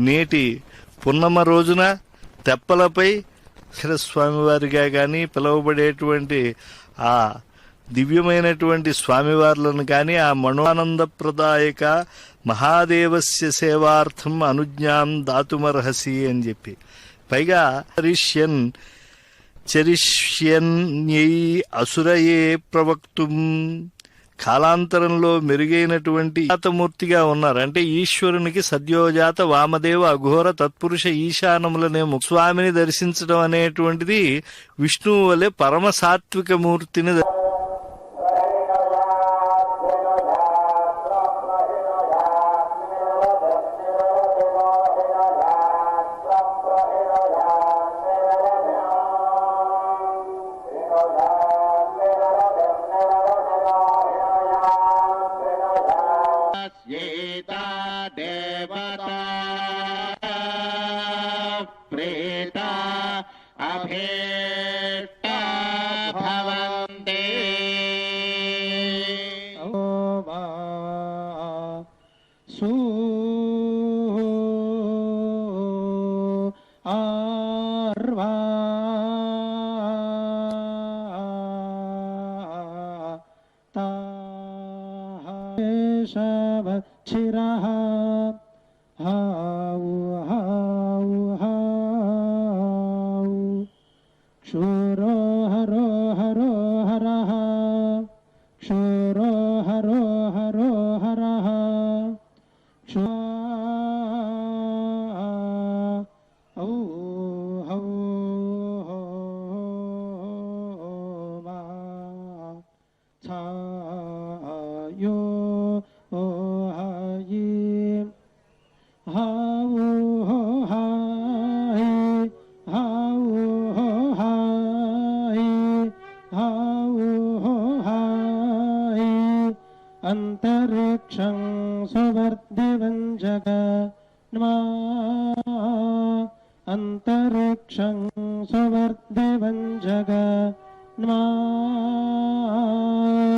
నేటి పున్నమ రోజున తెప్పలపై స్వామివారిగా కానీ పిలువబడేటువంటి ఆ దివ్యమైనటువంటి స్వామివార్లను కానీ ఆ మనోఆనందప్రదాయక మహాదేవస్య సేవార్థం అనుజ్ఞాం దాతుమర్హసి అని చెప్పి పైగా చరిష్యన్యై అసురయే ప్రవక్తుం కాలాంతరంలో మెరుగైనటువంటి జాతమూర్తిగా ఉన్నారు. అంటే ఈశ్వరునికి సద్యోజాత వామదేవ అఘోర తత్పురుష ఈశానములనే స్వామిని దర్శించడం అనేటువంటిది విష్ణువు వలె పరమ సాత్విక మూర్తిని देवता प्रेता अभीष्टा भवन्ति सु आर्वा शिरः हाउ हाउ हाउ क्षुरो हरो हरो हरः क्षुरो हरो हरो हरः औ हौ मा छायो अंतरिक्षं सुवर्धिवं जगन्मा अंतरिक्षं सुवर्धिवं जगन्मा